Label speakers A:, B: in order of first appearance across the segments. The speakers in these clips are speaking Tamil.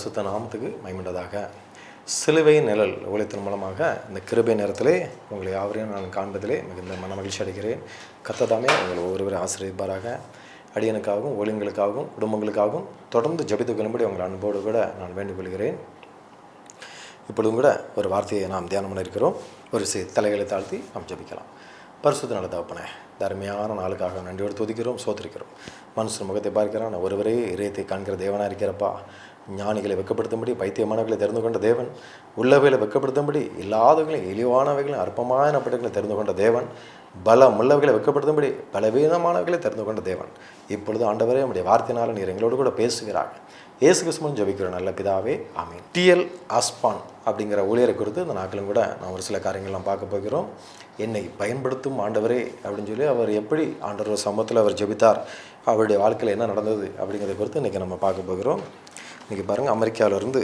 A: பரிசுத்த நாமத்துக்கு மகிமையுண்டதாக. சிலுவை நிழல் ஊழியத்தின் மூலமாக இந்த கிருபை நேரத்திலே உங்களை யாவரையும் நான் காண்பதிலே மிகுந்த மன மகிழ்ச்சி அடைகிறேன். கர்த்தர் உங்களை ஒருவரை ஆசீர்வதிப்பாராக. அடியனுக்காகவும் ஊழியங்களுக்காகவும் குடும்பங்களுக்காகவும் தொடர்ந்து ஜெபித்துக் கொள்ளும்படி உங்கள் அன்போடு கூட நான் வேண்டிக் கொள்கிறேன். இப்பொழுதும் கூட ஒரு வார்த்தையை நாம் தியானம் பண்ண இருக்கிறோம். ஒரு தலைகளை தாழ்த்தி நாம் ஜெபிக்கலாம். பரிசுத்த நல்ல தகப்பனே, தர்மையான நாளுக்காக நன்றியோடு துதிக்கிறோம், சோத்திருக்கிறோம். மனுஷன் முகத்தை பார்க்கிறான், ஒருவரே இதயத்தை காண்கிற தேவனாக இருக்கிறப்பா. ஞானிகளை வெக்கப்படுத்தும்படி பைத்தியமானவர்களை தெரிந்து கொண்ட தேவன், உள்ளவைகளை வெக்கப்படுத்தும்படி இல்லாதவர்களையும் இழிவானவைகளையும் அற்பமானப்பட்டவர்களை தெரிந்து கொண்ட தேவன், பலம் உள்ளவைகளை வெக்கப்படுத்தும்படி பலவீனமானவர்களை தெரிந்து கொண்ட தேவன், இப்பொழுது ஆண்டவரே நம்முடைய வார்த்தையினால் நீர் எங்களோடு கூட பேசுகிறாங்க. இயேசு கிறிஸ்துவின் ஜெபிக்கிற நல்ல பிதாவே, ஆமீன். டிஎல் ஆஸ்பான் அப்படிங்கிற ஊழியரை குறித்து இந்த நாட்களும் கூட நான் ஒரு சில காரியங்கள்லாம் பார்க்க போகிறோம். என்னை பயன்படுத்தும் ஆண்டவரே அப்படின்னு சொல்லி அவர் எப்படி ஆண்டவர் சமூகத்தில் அவர் ஜெபித்தார், அவருடைய வாழ்க்கையில் என்ன நடந்தது அப்படிங்கிறத குறித்து இன்றைக்கி நம்ம பார்க்க போகிறோம். இன்றைக்கி பாருங்கள், அமெரிக்காவிலேருந்து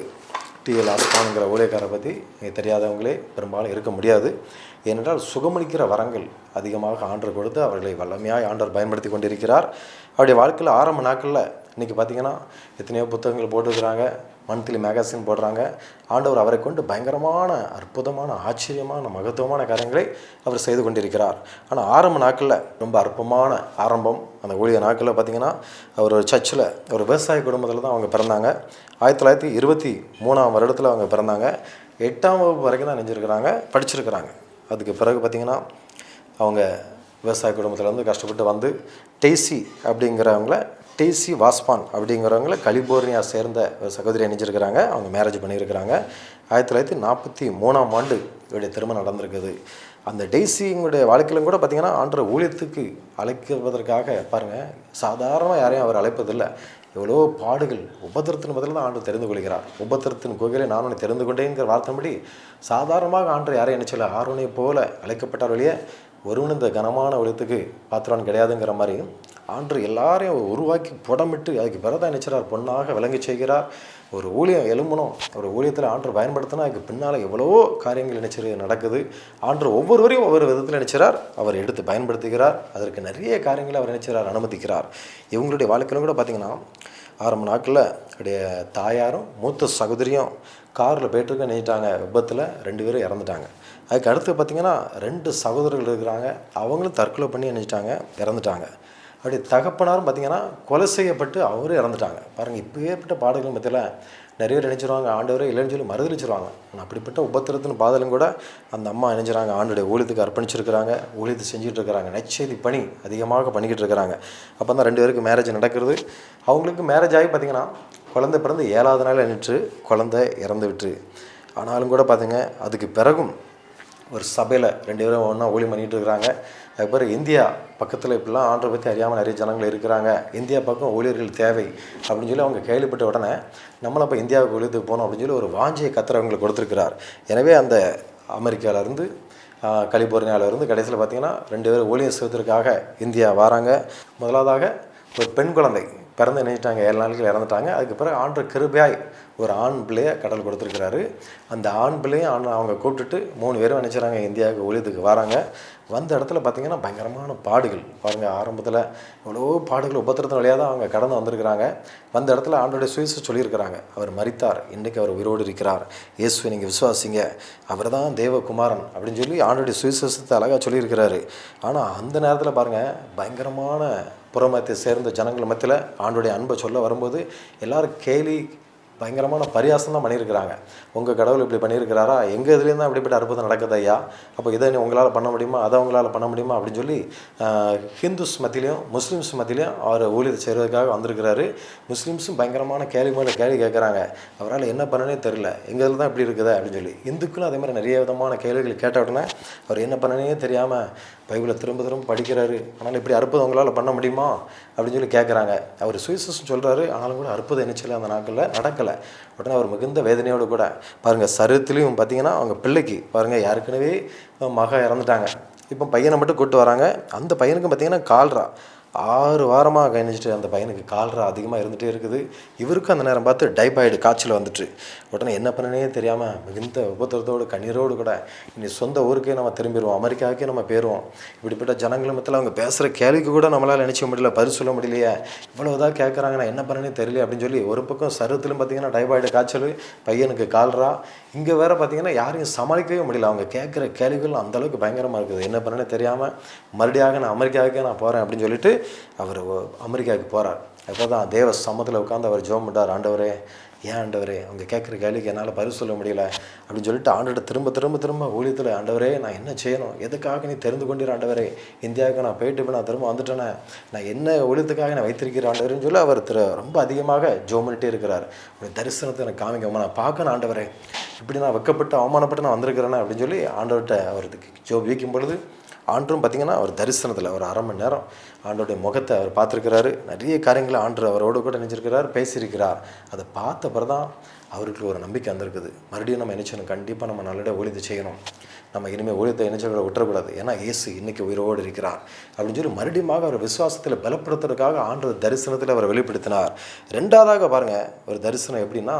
A: டிஎல் ஆஸ்பானுங்கிற ஊழியக்காரை பற்றி தெரியாதவங்களே பெரும்பாலும் இருக்க முடியாது. ஏனென்றால் சுகமளிக்கிற வரங்கள் அதிகமாக ஆண்டவர் கொடுத்து அவர்களை வல்லமையாக ஆண்டவர் பயன்படுத்தி கொண்டிருக்கிறார். அவருடைய வாழ்க்கையில் ஆரம்ப நாட்களில் இன்றைக்கி பார்த்திங்கன்னா எத்தனையோ புத்தகங்கள் போட்டுருக்கிறாங்க, மந்த்லி மேகசின் போடுறாங்க. ஆண்டவர் அவரை கொண்டு பயங்கரமான அற்புதமான ஆச்சரியமான மகத்துவமான காரியங்களை அவர் செய்து கொண்டிருக்கிறார். ஆனால் ஆரம்ப நாட்களில் ரொம்ப அற்பமான ஆரம்பம். அந்த ஊழிய நாட்களில் பார்த்திங்கன்னா அவர் ஒரு சர்ச்சில் ஒரு விவசாய குடும்பத்தில் தான் அவங்க பிறந்தாங்க. 1923 வருடத்தில் அவங்க பிறந்தாங்க. 8ஆம் வகுப்பு வரைக்கும் தான் நினைஞ்சிருக்கிறாங்க, படிச்சிருக்கிறாங்க. அதுக்கு பிறகு பார்த்திங்கன்னா அவங்க விவசாய குடும்பத்தில் கஷ்டப்பட்டு வந்து டெய்சி அப்படிங்கிறவங்கள டெய்சி வாஸ்பான் அப்படிங்கிறவங்கள கலிபோர்னியா சேர்ந்த ஒரு சகோதரி அணிஞ்சிருக்கிறாங்க. அவங்க மேரேஜ் பண்ணியிருக்கிறாங்க. 1943ஆம் ஆண்டு இவருடைய திருமணம் நடந்திருக்குது. அந்த டெய்சிங்களுடைய வாழ்க்கையிலும் கூட பார்த்திங்கன்னா ஆண்டவர் ஊழியத்துக்கு அழைக்கிறதற்காக பாருங்கள், சாதாரணமாக யாரையும் அவர் அழைப்பதில்லை. எவ்வளோ பாடுகள் உபத்திரத்தின் பதில் தான் ஆண்டு தெரிந்து கொள்கிறார். உபத்திரத்தின் கோயிலை நான் உன்னை தெரிந்து கொண்டேங்கிற வார்த்தைப்படி சாதாரணமாக ஆண்டு யாரையும் நினைச்சல ஆர்வனை போல அழைக்கப்பட்டார் வழியே ஒருவன் இந்த கனமான ஊழியத்துக்கு பாத்திரவான் கிடையாதுங்கிற மாதிரி ஆண்டு எல்லாரையும் உருவாக்கி புடமிட்டு அதுக்கு பிறதான் நினைச்சார் பொண்ணாக விளங்கி செய்கிறார். ஒரு ஊழியம் எழும்பணும், ஒரு ஊழியத்தில் ஆண்டு பயன்படுத்தினா அதுக்கு பின்னால் எவ்வளவோ காரியங்கள் நினைச்சு நடக்குது. ஆண்டு ஒவ்வொருவரையும் ஒவ்வொரு விதத்தில் நினைச்சார், அவர் எடுத்து பயன்படுத்துகிறார். அதற்கு நிறைய காரியங்களை அவர் நினைச்சார், அனுமதிக்கிறார். இவங்களுடைய வாழ்க்கையிலும் கூட பார்த்திங்கன்னா ஆரம்ப நாட்களில் அவருடைய தாயாரும் மூத்த சகோதரியும் காரில் போய்ட்டுருக்க நினைச்சிட்டாங்க. விபத்தில் 2 பேரும் இறந்துட்டாங்க. அதுக்கு அடுத்து பார்த்திங்கன்னா 2 சகோதரர்கள் இருக்கிறாங்க, அவங்களும் தற்கொலை பண்ணி நினைச்சிட்டாங்க, இறந்துட்டாங்க. அப்படி தகப்பனாரும் பார்த்திங்கன்னா கொலை செய்யப்பட்டு அவரும் இறந்துட்டாங்க. பாருங்கள், இப்போ ஏற்பட்ட பாடுகள் மத்தியில் நிறைய பேர் நினைச்சிருவாங்க ஆண்டவரே இல்லைன்னு சொல்லி மறுதளிச்சிருவாங்க. ஆனால் அப்படிப்பட்ட உபத்திரத்தின் பாதலும் கூட அந்த அம்மா நினைச்சிறாங்க ஆண்டுடைய ஊழியத்துக்கு அர்ப்பணிச்சிருக்கிறாங்க, ஊழியத்தை செஞ்சுட்டு இருக்கிறாங்க, நற்செய்தி பணி அதிகமாக பண்ணிக்கிட்டு இருக்கிறாங்க. அப்போ தான் 2 பேருக்கு மேரேஜ் நடக்கிறது. அவங்களுக்கு மேரேஜ் ஆகி பார்த்திங்கன்னா குழந்தை பிறந்து 7ஆவது நாள் நின்று குழந்தை இறந்து விட்டு. ஆனாலும் கூட பார்த்திங்க, அதுக்கு பிறகும் ஒரு சபையில் 2 பேரும் ஒன்றா ஊழியம் பண்ணிகிட்டு இருக்கிறாங்க. அதுக்கப்புறம் இந்தியா பக்கத்தில் இப்படிலாம் ஆண்டரை பற்றி அறியாமல் நிறைய ஜனங்கள் இருக்கிறாங்க, இந்தியா பக்கம் ஊழியர்கள் தேவை அப்படின்னு சொல்லி அவங்க கேள்விப்பட்ட உடனே நம்மளும் அப்போ இந்தியாவுக்கு ஊழியத்துக்கு போகணும் அப்படின்னு சொல்லி ஒரு வாஞ்சியை கத்திரவங்களுக்கு கொடுத்துருக்கிறார். எனவே அந்த அமெரிக்காவிலேருந்து கலிபோர்னியாவிலேருந்து கடைசியில் பார்த்திங்கன்னா 2 பேரும் ஊழியம் செய்வதற்காக இந்தியா வராங்க. முதலாவதாக ஒரு பெண் குழந்தை பிறந்து நினைச்சிட்டாங்க, 7 நாட்கள் இறந்துட்டாங்க. அதுக்கு பிறகு ஆண்டு கிருபையாய் ஒரு ஆண் பிள்ளையை கடல் கொடுத்துருக்கிறாரு. அந்த ஆண் பிள்ளையும் அவங்க கூப்பிட்டுட்டு 3 பேரும் நினைச்சாங்க இந்தியாவுக்கு ஊழியத்துக்கு வராங்க. வந்த இடத்துல பார்த்திங்கன்னா பயங்கரமான பாடுகள். பாருங்கள், ஆரம்பத்தில் எவ்வளோ பாடுகள் உபத்திரத்தின் வழியாக தான் அவங்க கடந்து வந்திருக்கிறாங்க. வந்த இடத்துல ஆண்டோடைய சுவிசேஷம் சொல்லியிருக்கிறாங்க. அவர் மரித்தார், இன்றைக்கு அவர் உயிரோடு இருக்கிறார், இயேசுவை நீங்கள் விசுவாசிங்க, அவர் தான் தேவகுமாரன் அப்படின்னு சொல்லி ஆண்டோடைய சுவிசேஷத்தை அழகாக சொல்லியிருக்கிறாரு. ஆனால் அந்த நேரத்தில் பாருங்கள், பயங்கரமான புறமத்தை சேர்ந்த ஜனங்கள் மத்தியில் ஆண்டோடைய அன்பை சொல்ல வரும்போது எல்லோரும் கேலி பயங்கரமான பரியாசம் தான் பண்ணியிருக்கிறாங்க. உங்கள் கடவுள் இப்படி பண்ணியிருக்கிறாரா, எங்கள் இதுலேருந்து தான் அப்படிப்பட்ட அற்புதம் நடக்குது ஐயா, அப்போ இதை உங்களால் பண்ண முடியுமா, அதை உங்களால் பண்ண முடியுமா அப்படின்னு சொல்லி ஹிந்துஸ் மத்தியிலையும் முஸ்லீம்ஸ் மத்தியிலையும் அவர் ஊழியத்தை செய்கிறதுக்காக வந்திருக்கிறாரு. முஸ்லீம்ஸும் பயங்கரமான கேள்வி மேலே கேள்வி கேட்குறாங்க, அவரால் என்ன பண்ணனே தெரில, எங்கள் இதில் தான் இப்படி இருக்குதா அப்படின்னு சொல்லி. இந்துக்களும் அதே மாதிரி நிறைய விதமான கேள்விகள் கேட்ட உடனே அவர் என்ன பண்ணனே தெரியாமல் பைபிளை திரும்ப திரும்ப படிக்கிறாரு. ஆனால் இப்படி அற்புதம் உங்களால் பண்ண முடியுமா அப்படின்னு சொல்லி கேட்குறாங்க. அவர் சுவிசேஷம் சொல்கிறாரு, ஆனாலும் கூட அற்புதம் என்னச்சில்லை அந்த நாட்களில் நடக்கலை. உடனே அவர் மிகுந்த வேதனையோடு கூட பாருங்கள், சரீரத்துலேயும் பார்த்திங்கன்னா அவங்க பிள்ளைக்கு பாருங்கள் ஏற்கனவே மக இறந்துட்டாங்க. இப்போ பையனை மட்டும் கூப்பிட்டு வராங்க. அந்த பையனுக்கும் பார்த்திங்கன்னா கால்ரா, 6 வாரமாக கணிச்சிட்டு அந்த பையனுக்கு கால்ரா அதிகமாக இருந்துகிட்டே இருக்குது. இவருக்கும் அந்த நேரம் பார்த்து டைபாய்டு காய்ச்சல் வந்துட்டு உடனே என்ன பண்ணனே தெரியாமல் மிகுந்த உபத்திரத்தோடு கண்ணீரோடு கூட இனி சொந்த ஊருக்கே நம்ம திரும்பிடுவோம், அமெரிக்காவுக்கே நம்ம போயிடுவோம். இப்படிப்பட்ட ஜனங்கள் மத்தியில் அவங்க பேசுகிற கேள்விக்கு கூட நம்மளால் நினச்சிக்க முடியல, பதில் சொல்ல முடியலையே, இவ்வளோதான் கேட்குறாங்க, நான் என்ன பண்ணனே தெரியல அப்படின்னு சொல்லி ஒரு பக்கம் சருவத்திலும் பார்த்திங்கன்னா டைபாய்டு காய்ச்சல், பையனுக்கு கால்ரா, இங்கே வேறு பார்த்திங்கன்னா யாரையும் சமாளிக்கவே முடியல. அவங்க கேட்குற கேள்விகள் அந்தளவுக்கு பயங்கரமாக இருக்குது. என்ன பண்ணனே தெரியாமல் மறுபடியாக நான் அமெரிக்காவுக்கே நான் போகிறேன் அப்படின்னு சொல்லிட்டு அவர் அமெரிக்காவுக்கு போகிறார். அப்போ தான் தேவ சமத்தில் உட்காந்து அவர் ஜெபம் பண்ணார். ஆண்டவரே, ஏன் ஆண்டவரே அவங்க கேட்குற கேள்விக்கு என்னால் பதில் சொல்ல முடியல அப்படின்னு சொல்லிட்டு ஆண்டவர்கிட்ட திரும்ப ஊழியத்தில், ஆண்டவரே நான் என்ன செய்யணும், எதுக்காக நீ தெரிந்து கொண்டீர் ஆண்டவரே, இந்தியாவுக்கு நான் போயிட்டு இப்போ நான் திரும்ப வந்துட்டேனே, நான் என்ன ஊழியத்துக்காக நான் வைத்திருக்கிறேன் ஆண்டவரேன்னு சொல்லி அவர் ரொம்ப அதிகமாக ஜெபம் பண்ணிட்டே இருக்கிறார். ஒரு தரிசனத்தை எனக்கு காமிக்கமா, நான் பார்க்கணும் ஆண்டவரே, இப்படி நான் வெக்கப்பட்டு அவமானப்பட்டு நான் வந்திருக்கிறேனே அப்படின்னு சொல்லி ஆண்டவர்கிட்ட அவருக்கு ஜெபிக்கும் பொழுது ஆண்டும் பார்த்திங்கன்னா அவர் தரிசனத்தில் ஒரு 1/2 மணி நேரம் ஆண்டோடைய முகத்தை அவர் பார்த்துருக்கிறாரு. நிறைய காரியங்களை ஆண்டு அவரோடு கூட நினைச்சிருக்கிறார், பேசியிருக்கிறார். அதை பார்த்த பிறகு தான் அவருக்கு ஒரு நம்பிக்கை வந்திருக்குது. மறுபடியும் நம்ம நினைச்சணும், கண்டிப்பாக நம்ம நல்ல ஊழியத்தை செய்யணும், நம்ம இனிமேல் ஊழியத்தை நினைச்சவரை விட்டுறக்கூடாது, ஏன்னா இயேசு இன்றைக்கி உயிரோடு இருக்கிறார் அப்படின்னு சொல்லி மறுபடியும் அவர் விசுவாசத்தில் பலப்படுத்துறதுக்காக ஆண்டு தரிசனத்தில் அவர் வெளிப்படுத்தினார். 2வதாக பாருங்கள், ஒரு தரிசனம் எப்படின்னா,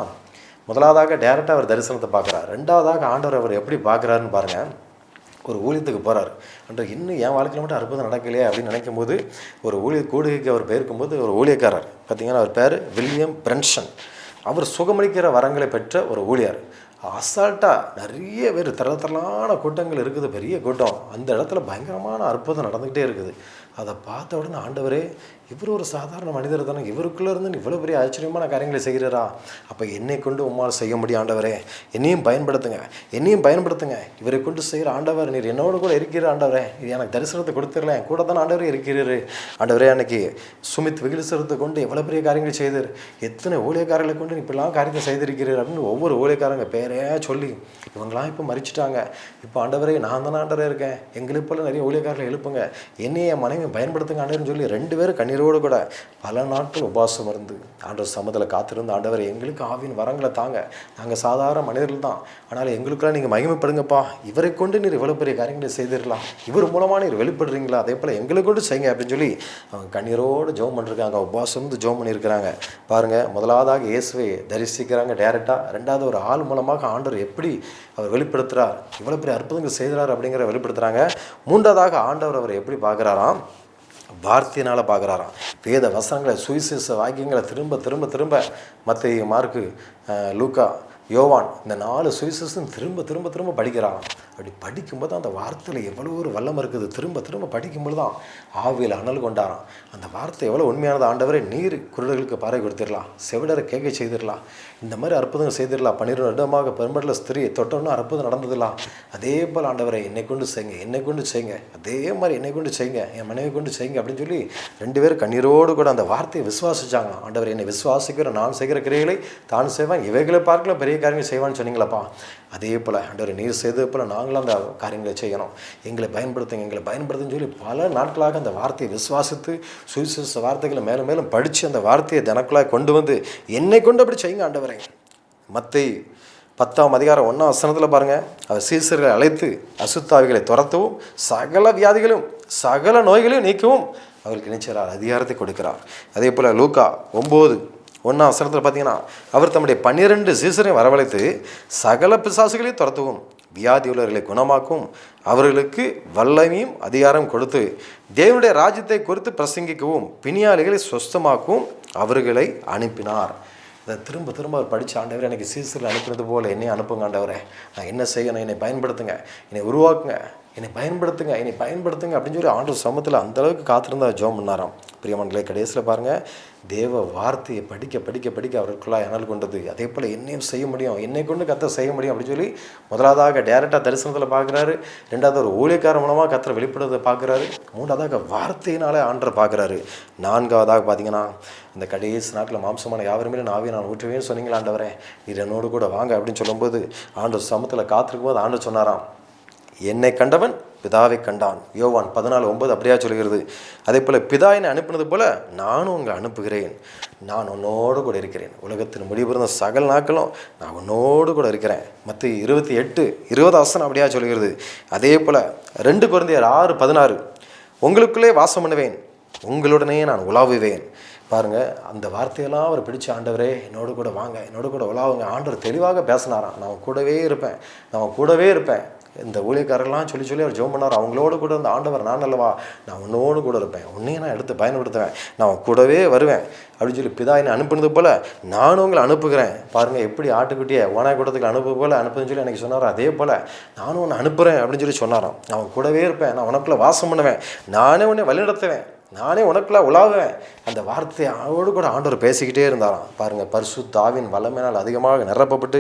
A: முதலாவதாக டேரெக்டாக அவர் தரிசனத்தை பார்க்குறார். 2வதாக ஆண்டவர் அவர் எப்படி பார்க்குறாருன்னு பாருங்கள். ஒரு ஊழியத்துக்கு போகிறார். அன்று இன்னும் என் வாழ்க்கையில் மட்டும் அற்புதம் நடக்கலையே அப்படின்னு நினைக்கும் போது ஒரு கூடுகைக்கு அவர் போயிருக்கும்போது ஒரு ஊழியக்காரர் பார்த்திங்கன்னா, அவர் பேர் வில்லியம் பிரன்சன். அவர் சுகமளிக்கிற வரங்களை பெற்ற ஒரு ஊழியர். அசால்ட்டாக நிறைய பேர் தரத்தரலான கூட்டங்கள் இருக்குது, பெரிய கூட்டம். அந்த இடத்துல பயங்கரமான அற்புதம் நடந்துக்கிட்டே இருக்குது. அதை பார்த்த உடனே ஆண்டவரே, இவர் ஒரு சாதாரண மனிதர் தானே, இவருக்குள்ளே இருந்து இவ்வளோ பெரிய ஆச்சரியமான காரியங்களை செய்கிறாரா, அப்போ என்னை கொண்டு உம்மால் செய்ய முடியும் ஆண்டவரே, என்னையும் பயன்படுத்துங்க, இவரை கொண்டு செய்கிற ஆண்டவர், நீர் என்னோட கூட இருக்கிற ஆண்டவரே, இது எனக்கு தரிசனத்தை கொடுத்துடல, என் கூட தானே ஆண்டவரே இருக்கிறாரு ஆண்டவரே. அன்னைக்கு சுமித் விகிலிசரத்தை கொண்டு எவ்வளோ பெரிய காரியங்கள் செய்தார், எத்தனை ஊழியக்காரர்களை கொண்டு இப்படிலாம் காரியத்தை செய்திருக்கிறார் அப்படின்னு ஒவ்வொரு ஊழியக்காரங்க பேரே சொல்லி, இவங்களாம் இப்போ மறிச்சிட்டாங்க, இப்போ ஆண்டவரே நான் தானே ஆண்டவரே இருக்கேன், எங்களுக்கு போல நிறைய ஊழியக்காரர்களை எழுப்புங்க, என்னையே என் மனைவி பயன்படுத்துங்க ஆண்டவர்னு சொல்லி 2 பேரும் கண்ணீரோடு கூட பல நாட்கள் உபவாசம் இருந்து ஆண்டவர் சமத்தில் காத்திருந்து, ஆண்டவர் எங்களுக்கு ஆவின் வரங்களை தாங்க, நாங்கள் சாதாரண மனிதர்கள் தான், ஆனால் எங்களுக்கெல்லாம் நீங்கள் மகிமைப்படுங்கப்பா, இவரை கொண்டு நீர் இவ்வளோ பெரிய காரியங்களை செய்திடலாம், இவர் மூலமாக நீர் வெளிப்படுறீங்களா, அதே போல் எங்களை கொண்டு செய்யுங்க அப்படின்னு சொல்லி அவங்க கண்ணீரோடு ஜெபம் பண்ணிருக்காங்க, உபவாசம் வந்து ஜெபம் பண்ணியிருக்கிறாங்க. பாருங்கள், முதலாவதாக இயேசுவை தரிசிக்கிறாங்க டேரெக்டாக. 2வது ஒரு ஆள் மூலமாக ஆண்டவர் எப்படி அவர் வெளிப்படுத்துகிறார், இவ்வளோ பெரிய அற்புதங்கள் செய்கிறார் அப்படிங்கிற வெளிப்படுத்துகிறாங்க. 3வதாக ஆண்டவர் அவர் எப்படி பார்க்குறாராம், வார்த்தையினால் பார்க்குறாராம். வேத வசனங்களை, சுவிசேஷ வாக்கியங்களை திரும்ப மத்தேயு, மார்க்கு, லூக்கா, யோவான், இந்த 4 சுவிசேஷம் திரும்ப படிக்கிறாராம். அப்படி படிக்கும்போது அந்த வார்த்தையில் எவ்வளோ ஒரு வல்லம் இருக்குது, திரும்ப படிக்கும்போது தான் ஆவியில் அனல் கொண்டாராம். அந்த வார்த்தை எவ்வளோ உண்மையானது, ஆண்டவரே நீர் குருடர்களுக்கு பாறை கொடுத்துடலாம், செவிடரை கேட்க செய்திடலாம், இந்த மாதிரி அற்புதம் செய்திடலாம், 12 வருடமாக பெரும்பட்டில் ஸ்திரீ தொட்டோன்னு அற்புதம் நடந்ததில்லாம், அதே போல் ஆண்டவரை என்னை கொண்டு செய்யுங்க, அதே மாதிரி என்னை கொண்டு செய்யுங்க, என் மனைவி கொண்டு செய்யுங்க அப்படின்னு சொல்லி 2 பேரும் கண்ணீரோடு கூட அந்த வார்த்தையை விசுவாசிச்சாங்க. ஆண்டவர் என்னை விசுவாசிக்கிற நான் செய்கிற கிரியைகளை தான் செய்வேன், இவைகளை பார்க்கல பெரிய காரியங்கள் செய்வான்னு சொன்னீங்களப்பா, அதே போல் ஆண்டவர் நீர் செய்தது போல் நாங்களும் அந்த காரியங்களை செய்யணும், எங்களை பயன்படுத்துன்னு சொல்லி பல நாட்களாக அந்த வார்த்தையை விசுவாசித்து சுவிசேஷ வார்த்தைகளை மேலும் படித்து அந்த வார்த்தையை தனக்குள்ளாக கொண்டு வந்து என்னை கொண்டு அப்படி செய்யுங்க ஆண்டவரே. மத்தேயு 10ஆம் அதிகாரம் 1ஆம் வசனத்தில் பாருங்கள், அவர் சீசர்களை அழைத்து அசுத்தாவிகளை துரத்தவும் சகல வியாதிகளும் சகல நோய்களையும் நீக்கவும் அவருக்கு நினைச்சார், அதிகாரத்தை கொடுக்கிறார். அதே போல் லூக்கா 9:1ஆம் வசனத்தில் பார்த்தீங்கன்னா, அவர் தம்முடைய 12 சீசரை வரவழைத்து சகல பிசாசுகளையும் துரத்தவும் வியாதி உள்ளவர்களை குணமாக்கும் அவர்களுக்கு வல்லமையும் அதிகாரம் கொடுத்து தேவனுடைய ராஜ்யத்தை குறித்து பிரசங்கிக்கவும் பிணியாளிகளை சுஸ்தமாக்கவும் அவர்களை அனுப்பினார். இதை திரும்ப அவர் படித்த, ஆண்டவரே எனக்கு சீசரில் அனுப்பினது போல் என்னை அனுப்புங்க ஆண்டவரே, நான் என்ன செய்யணும், என்னை பயன்படுத்துங்க, என்னை உருவாக்குங்க, என்னை பயன்படுத்துங்க அப்படின்னு சொல்லி ஆண்டவர் சமூகத்தில் அந்தளவுக்கு காத்திருந்தா ஜெபம் பண்ணாராம். பிரியமானங்களே, கடைசியில் பாருங்கள், தேவ வார்த்தையை படிக்க அவருக்குள்ளாக அனல் கொண்டது. அதே போல் என்னையும் செய்ய முடியும், என்னை கொண்டு கர்த்தர் செய்ய முடியும் அப்படின்னு சொல்லி முதலாவதாக டேரெக்டாக தரிசனத்தில் பார்க்குறாரு. 2வது ஒரு ஊழியக்கார மூலமாக கர்த்தர் வெளிப்படுறதை பார்க்குறாரு. 3வதாக வார்த்தையினாலே ஆண்டரை பார்க்குறாரு. 4வதாக பார்த்தீங்கன்னா, இந்த கடைசி நாட்டில் மாம்சமான யாவருமே ஆவியை நான் ஊற்றுவேன்னு சொன்னீங்களா ஆண்டவரே, நீர் என்னோடு கூட வாங்க அப்படின்னு சொல்லும்போது ஆண்டவர் சமூகத்தில் காத்திருக்கும் போது ஆண்டவர் சொன்னாராம், என்னை கண்டவன் பிதாவை கண்டான். யோவான் 14:9 அப்படியா சொல்கிறது. அதே போல் பிதா என்னை அனுப்பினது போல நானும் உங்களை அனுப்புகிறேன், நான் உன்னோடு கூட இருக்கிறேன், உலகத்தில் முடிபிருந்த சகல நாட்களும் நான் உன்னோடு கூட இருக்கிறேன். மத்தேயு 28:20 அப்படியா சொல்கிறது. அதே போல் 2 கொரிந்தியர் 6:16 உங்களுக்குள்ளே வாசம் பண்ணுவேன், உங்களுடனே நான் உலாவுவேன். பாருங்கள், அந்த வார்த்தையெல்லாம் அவர் பிடிச்ச, ஆண்டவரே என்னோடு கூட வாங்க, என்னோடு கூட உலாவுங்க. ஆண்டவர் தெளிவாக பேசினாராம், நான் கூடவே இருப்பேன், நான் கூடவே இருப்பேன். இந்த ஊழியக்காரெல்லாம் சொல்லி அவர் ஜெபம் பண்ணார். அவங்களோடு கூட இருந்த ஆண்டவர், நான் அல்லவா, நான் உன்னோடு கூட இருப்பேன், உன்னையும் நான் எடுத்து பயன்படுத்துவேன், நான் கூடவே வருவேன் அப்படின்னு சொல்லி பிதா என்னை அனுப்புனது போல் நானும் உங்களை அனுப்புகிறேன். பாருங்கள், எப்படி ஆட்டுக்குட்டியை ஓனாய் கூட்டத்துக்கு அனுப்பு போல் அனுப்புன்னு சொல்லி எனக்கு சொன்னார். அதே போல் நானும் உன்னை அனுப்புகிறேன் அப்படின்னு சொல்லி சொன்னாராம். நான் கூடவே இருப்பேன், நான் உனக்குள்ளே வாசம் பண்ணுவேன், நானே உன்னை வழிநடத்துவேன், நானே உனக்குள்ள உலாவேன். அந்த வார்த்தையை அவரோடு கூட ஆண்டவர் பேசிக்கிட்டே இருந்தாராம். பாருங்கள், பரிசுத்த ஆவியின் வல்லமையினால் அதிகமாக நிரப்பப்பட்டு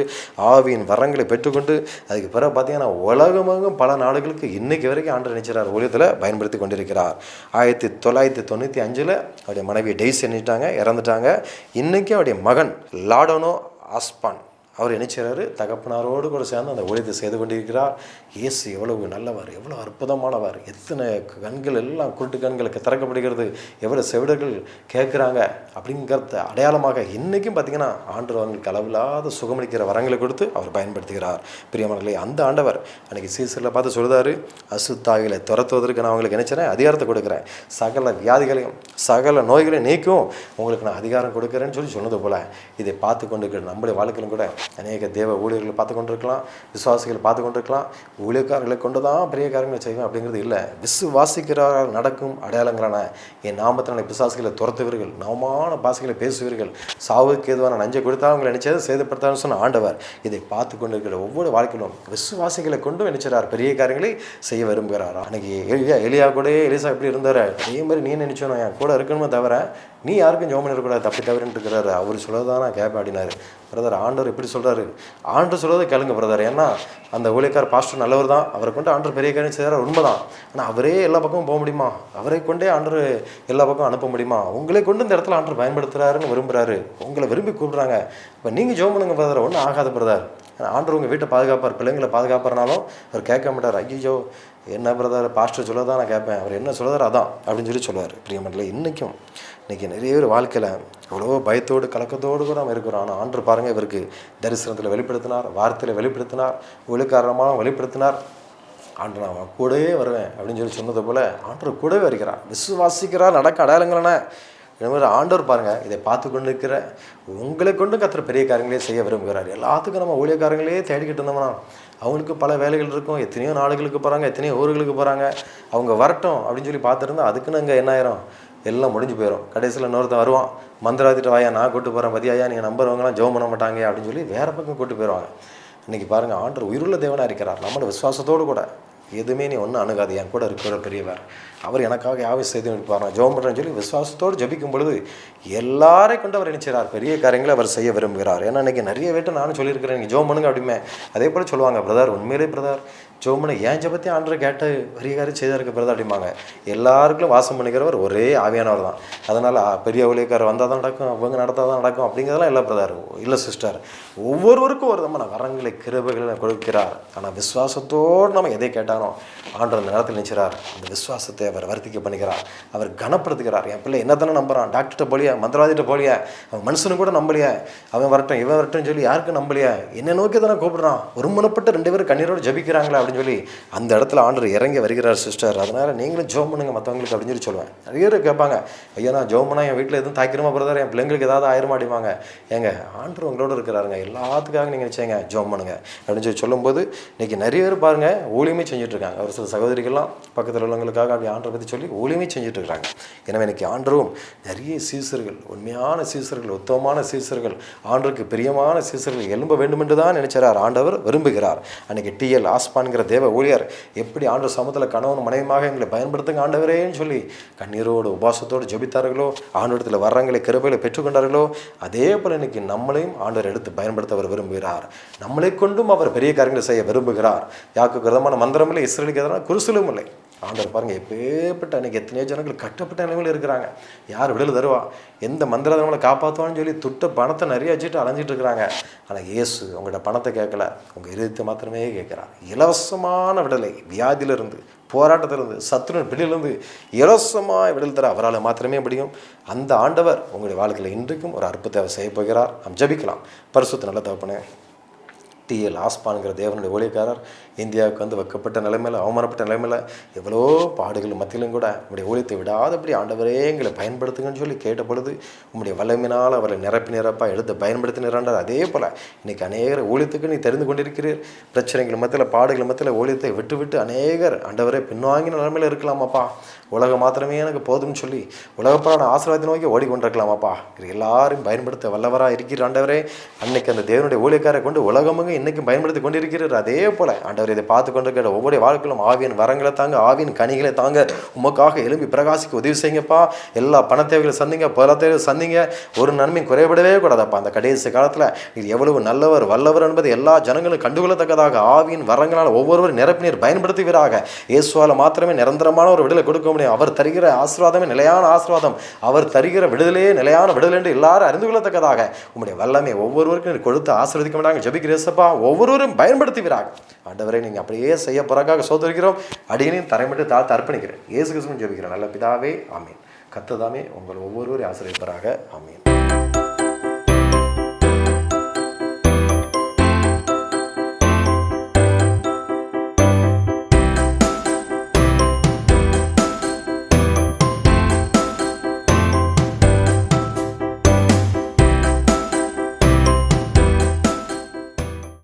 A: ஆவியின் வரங்களை பெற்றுக்கொண்டு அதுக்கு பிறகு பார்த்தீங்கன்னா உலகமாகவும் பல நாடுகளுக்கு இன்றைக்கு வரைக்கும் ஆண்டவர் நினைச்சார் ஊழியத்தில் பயன்படுத்தி கொண்டிருக்கிறார். 1995 அவருடைய மனைவி டெய்ஸ் எண்ணிட்டாங்க, இறந்துட்டாங்க. இன்றைக்கும் அவருடைய மகன் லாடோனோ ஆஸ்பான் அவர் என்ன செய்கிறாரு, தகப்பனாரோடு கூட சேர்ந்து அந்த ஊழியத்தை செய்து கொண்டிருக்கிறார். இயேசு எவ்வளவு நல்லவர், எவ்வளோ அற்புதமானவர், எத்தனை கண்கள் எல்லாம் குருட்டு கண்களுக்கு திறக்கப்படுகிறது, எவ்வளோ செவிடர்கள் கேட்குறாங்க அப்படிங்கிறத அடையாளமாக இன்றைக்கும் பார்த்திங்கன்னா ஆண்டவர் அவங்களுக்கு அளவில்லாத சுகமளிக்கிற வரங்களை கொடுத்து அவர் பயன்படுத்துகிறார். பிரியமானவர்களே, அந்த ஆண்டவர் அன்றைக்கி சீசரில் பார்த்து சொல்கிறாரு, அசுத்தாவிகளை துரத்துவதற்கு நான் அவங்களுக்கு நினைச்சேன் அதிகாரத்தை கொடுக்குறேன், சகல வியாதிகளையும் சகல நோய்களையும் நீக்கும் உங்களுக்கு நான் அதிகாரம் கொடுக்குறேன்னு சொல்லி சொன்னது போல் இதை பார்த்து கொண்டு இருக்கிற நம்முடைய வாழ்க்கையிலும் கூட அநேக தேவ ஊழியர்களை பார்த்து கொண்டிருக்கலாம், விசுவாசிகளை பார்த்து கொண்டிருக்கலாம். ஊழியக்காரர்களை கொண்டு தான் பெரிய காரியங்களை செய்வேன் அப்படிங்கிறது இல்லை. விசுவாசிக்கிறார்கள் நடக்கும் அடையாளங்களான என் நாமத்தினால விசுவாசிகளை துரத்துவீர்கள், நவமான பாசைகளை பேசுவீர்கள், சாவுக்கு எதுவான நஞ்சை கொடுத்தா அவங்களை நினைச்சது சேதப்படுத்தான்னு சொன்ன ஆண்டவர் இதை பார்த்து கொண்டிருக்கிற ஒவ்வொரு வாழ்க்கையிலும் விசுவாசிகளை கொண்டும் நினைச்சார் பெரிய காரியங்களை செய்ய விரும்புகிறார். அன்னைக்கு எலியா கூட எலிசா எப்படி இருந்தார், அதே மாதிரி நீ நினைச்சோம் என் கூட இருக்கணுமே தவிர நீ யாருக்கும் ஜெபம் பண்ணிடக்கூடாது, தப்பி தவறுன்னு இருக்கிறாரு. அவர் சொல்லதான் நான் கேட்பேன் அப்படின்னாரு. பிரதர், ஆண்டவர் இப்படி சொல்கிறாரு, ஆண்டவர் சொல்கிறத கேளுங்க பிரதர். ஏன்னா அந்த ஊழியக்கார் பாஸ்டர் நல்லவர் தான், அவரை கொண்டு ஆண்டவர் பெரிய காரியம் செய்கிறார், உண்மைதான். ஆனால் அவரே எல்லா பக்கமும் போக முடியுமா, அவரை கொண்டே ஆண்டவர் எல்லா பக்கம் அனுப்ப முடியுமா, உங்களை கொண்டு இந்த இடத்துல ஆண்டவர் பயன்படுத்துகிறாருன்னு விரும்புகிறாரு, உங்களை விரும்பி கூப்பிட்றாங்க. இப்போ நீங்கள் ஜெபம் பண்ணுங்க பிரதர், ஒன்றும் ஆகாத பிரதர். ஆண்டவர் உங்கள் வீட்டை பாதுகாப்பார், பிள்ளைங்களை பாதுகாப்பாருனாலும் அவர் கேட்க மாட்டார். ஐயோ என்ன பிரதர், பாஸ்டர் சொல்ல தான் நான் கேட்பேன், அவர் என்ன சொல்கிறார் அதான் அப்படின்னு சொல்லி சொல்லுவார். பிரியமண்டல, இன்றைக்கி நிறைய பேர் வாழ்க்கையில் எவ்வளோ பயத்தோடு கலக்கத்தோடு கூட நம்ம இருக்கிறோம். ஆனால் ஆண்டவர் பாருங்கள், இவருக்கு தரிசனத்தில் வெளிப்படுத்தினார், வார்த்தையில் வெளிப்படுத்தினார், ஒழுக்காரணமாக வெளிப்படுத்தினார். ஆண்டவர் நான் கூடவே வருவேன் அப்படின்னு சொல்லி சொன்னது போல் ஆண்டவர் கூடவே வருகிறார். விசுவாசிக்கிறார் நடக்க அடையாளங்களே மாதிரி ஆண்டவர் பாருங்கள், இதை பார்த்து கொண்டு இருக்கிற உங்களை கொண்டு கத்துற பெரிய காரியங்களே செய்ய விரும்புகிறார். எல்லாத்துக்கும் நம்ம ஊழியக்காரங்களே தேடிக்கிட்டு இருந்தோம்னா அவங்களுக்கு பல வேலைகள் இருக்கும், எத்தனையோ நாடுகளுக்கு போகிறாங்க, எத்தனையோ ஊர்களுக்கு போகிறாங்க, அவங்க வரட்டும் அப்படின்னு சொல்லி பார்த்துருந்தா அதுக்குன்னு அங்கே என்ன ஆயிரும், எல்லாம் முடிஞ்சு போயிடும். கடைசியில் இன்னொருத்தன் வருவான், மந்திராதிட்டு வாயா நான் கூட்டு போகிறேன் பதியாயா, நீங்கள் நம்புறவங்களாம் ஜெபம் பண்ண மாட்டாங்க அப்படின்னு சொல்லி வேறு பக்கம் கூட்டு போயிடுவாங்க. இன்றைக்கி பாருங்கள், ஆண்டவர் உயிருள்ள தேவனாக இருக்கிறார். நம்மளோட விசுவாசத்தோடு கூட எதுவுமே நீ ஒன்றும் அணுகாது, என் கூட இருக்கிற பெரியவர், அவர் எனக்காக யாவை செய்து வைப்பார், நான் ஜெபம் பண்ணுறேன்னு சொல்லி விசுவாசத்தோடு ஜபிக்கும் பொழுது எல்லாரையும் கொண்டு அவர் நினைச்சார் பெரிய காரியங்களை அவர் செய்ய விரும்புகிறார். ஏன்னா இன்றைக்கி நிறைய பேர்ட்ட நானும் சொல்லியிருக்கிறேன், நீங்கள் ஜெபம் பண்ணுங்க அப்படிமே. அதே போல் சொல்லுவாங்க, பிரதர் உண்மையிலே பிரதர் ஜெபம் பண்ண ஏன் ஜபத்தி ஆண்டரை கேட்டு பெரிய காரியம் செய்தாருக்கு பிரதர் அப்படிம்பாங்க. எல்லாருக்கும் வாசம் பண்ணிக்கிறவர் ஒரே ஆவியானவர் தான். அதனால் பெரிய ஊழியக்காரர் வந்தால் தான் நடக்கும், அவங்க நடத்தால் தான் நடக்கும் அப்படிங்கிறதெல்லாம் இல்லை பிரதர், இல்லை சிஸ்டர். ஒவ்வொருவருக்கும் ஒரு நம்ம வரங்களை கிருபைகளை கொடுக்கிறார். ஆனால் விசுவாசத்தோடு நம்ம எதை கேட்டாலும் ஆண்டவர் அந்த நேரத்தில் நினைச்சார், அந்த விசுவாசத்தை அவர் வர்த்திக்க பண்ணிக்கிறார், அவர் கனப்படுத்துகிறார். என் பிள்ளை என்ன தானே நம்புறான், டாக்டர்கிட்ட போலியா, மந்திரவாதிகிட்ட போலியா, அவன் மனுஷனு கூட நம்பலையா, அவன் வரட்டும் இவன் வரட்டும் சொல்லி யாருக்கும் நம்பலையா, என்னை நோக்கி தானே கூப்பிடுறான், ஒருமனப்பட்ட 2 பேரும் கண்ணீரோடு ஜபிக்கிறாங்களா அப்படின்னு சொல்லி அந்த இடத்துல ஆண்டவர் இறங்கி வருகிறார் சிஸ்டர். அதனால் நீங்களும் ஜெபம் பண்ணுங்க மற்றவங்களுக்கு அப்படின்னு சொல்லி சொல்லுவேன். நிறைய பேர் கேட்பாங்க, ஐயா நான் ஜெபம் பண்ணால் என் வீட்டில் எதுவும் தாக்கிரமா பிரதர், என் பிள்ளைங்களுக்கு ஏதாவது ஆயிரமா அடிவாங்க. ஏங்க ஆண்டவர் உங்களோட இருக்கிறாருங்க, எல்லாத்துக்காக நீங்கள் நினச்சேங்க ஜெபம் பண்ணுங்க அப்படின்னு சொல்லி சொல்லும்போது இன்றைக்கி நிறைய பேர் பாருங்கள் ஊழியமே செஞ்சுட்ருக்காங்க. ஒரு சில சகோதரிகள்லாம் பக்கத்தில் உள்ளவங்களுக்காக அப்படி ஆண்டரை பற்றி சொல்லி ஊழியமே செஞ்சுட்ருக்காங்க. எனவே இன்றைக்கி ஆண்டரும் நிறைய சீசர்கள், உண்மையான சீசர்கள், உத்தமமான சீசர்கள், ஆண்டருக்கு பிரியமான சீசர்கள் எழும்ப வேண்டும் என்று தான் நினைச்சார் ஆண்டவர் விரும்புகிறார். அன்றைக்கி டிஎல் ஆஸ்பான்கிற தேவ ஊழியர் எப்படி ஆண்டவர் சமூகத்தில் கணவன் மனைவியாக எங்களை பயன்படுத்துங்க ஆண்டவரேன்னு சொல்லி கண்ணீரோடு உபாசத்தோடு ஜபித்தார்களோ, ஆண்டவரத்தில் வர்றங்களை கிருபைகளை பெற்றுக்கொண்டார்களோ, அதே போல் இன்னைக்கு நம்மளையும் ஆண்டவர் எடுத்து பயன்படுத்த அவர் விரும்புகிறார். நம்மளை கொண்டும் அவர் பெரிய காரியங்களை செய்ய விரும்புகிறார். யாருக்கு விதமான மந்திரம் இல்லை, இஸ்ரேலுக்கு எதிரான குருசலும் இல்லை. ஆண்டவர் பாருங்கள், எப்பேற்பட்ட அன்றைக்கி எத்தனையோ ஜனங்கள் கட்டப்பட்ட நிலைமையில் இருக்கிறாங்க. யார் விடுதலை தருவா, எந்த மந்திரங்களை காப்பாற்றுவான்னு சொல்லி துட்ட பணத்தை நிறைய வச்சுட்டு அலைஞ்சிட்டு இருக்கிறாங்க. ஆனால் இயேசு உங்கள்கிட்ட பணத்தை கேட்கல, உங்கள் இதயத்தை மாத்திரமே கேட்குறார். இலவசமான விடுதலை, வியாதியிலிருந்து, போராட்டத்திலிருந்து, சத்துருவின் பிடியிலிருந்து இலவசமாக விடுதலை தர அவரால் மாத்திரமே முடியும். அந்த ஆண்டவர் உங்களுடைய வாழ்க்கையில் இன்றைக்கும் ஒரு அற்புதத்தை செய்ய போகிறார். நாம் ஜபிக்கலாம். பரிசுத்த நல்ல தகப்பனே, டிஎல் ஆஸ்பான்கிற தேவனுடைய ஊழியக்காரர் இந்தியாவுக்கு வந்து வைக்கப்பட்ட நிலைமையில், அவமானப்பட்ட நிலைமையில், எவ்வளோ பாடுகள் மத்தியிலும் கூட உங்களுடைய ஊழியத்தை விடாதபடி ஆண்டவரே எங்களை பயன்படுத்துங்கன்னு சொல்லி கேட்ட பொழுது உங்களுடைய வல்லமையினால் அவரை நிரப்பாக எடுத்து பயன்படுத்தினார். அதே போல் இன்றைக்கி அநேகர் ஊழியத்துக்கு நீ தெரிந்து கொண்டிருக்கிறீர். பிரச்சனைகள் மத்தியில், பாடுகள் மத்தியில் ஊழியத்தை விட்டு விட்டு அநேகர் ஆண்டவரே பின்வாங்கின நிலைமையில் இருக்கலாமாப்பா. உலகம் மாத்திரமே எனக்கு போதும்னு சொல்லி உலகப்படான ஆசீர்வாதத்தை நோக்கி ஓடிக்கொண்டிருக்கலாமாப்பா. இது எல்லாரும் பயன்படுத்த வல்லவராக இருக்கிற ஆண்டவரே. அன்னைக்கு அந்த தேவனுடைய ஊழியக்காரை கொண்டு உலகமுங்க இன்றைக்கும் பயன்படுத்தி கொண்டிருக்கிறார். அதே போல் ஆண்டவர் இதை பார்த்து கொண்டிருக்கிற ஒவ்வொரு வாழ்க்கையிலும் ஆவியின் வரங்களை தாங்க, ஆவியின் கனிகளை தாங்க, உமக்காக எழும்பி பிரகாசிக்க உதவி செய்யுங்கப்பா. எல்லா பண தேவைகளை சந்திங்க, பொருள தேவைகளை சந்திங்க. ஒரு நன்மையும் குறைபடவே கூடாதப்பா. அந்த கடைசி காலத்தில் இது எவ்வளவு நல்லவர் வல்லவர் என்பது எல்லா ஜனங்களும் கண்டுகொள்ளத்தக்கதாக ஆவியின் வரங்களால் ஒவ்வொருவரும் நிரப்பினீர் பயன்படுத்துவீராக. இயேசுவால் மாத்திரமே நிரந்தரமான ஒரு விடுதலை கொடுக்க முடியும். அவர் தருகிற ஆசீர்வாதமே நிலையான ஆசீர்வாதம், அவர் தருகிற விடுதலையே நிலையான விடுதலை என்று எல்லாரும் அறிந்து கொள்ளத்தக்கதாக உங்களுடைய வல்லமை ஒவ்வொருவருக்கும் கொடுத்து ஆசீர்வதிக்க மாட்டாங்க. ஜெபிக்கிறேசப்பா, ஒவ்வொருவரும் பயன்படுத்துவீராக. ஆண்டவரை நீங்கள் அப்படியே செய்ய போறக்காக சோதரிக்கிறோம். அடியனையும் தரைமட்டு தாழ்த்து அர்ப்பணிக்கிறேன். இயேசு கிறிஸ்துவின் ஜெபிக்கிறேன் நல்ல பிதாவே, ஆமீன். கர்த்தர் தாமே உங்கள் ஒவ்வொருவரையும் ஆசீர்வதிப்பாராக. ஆமீன்.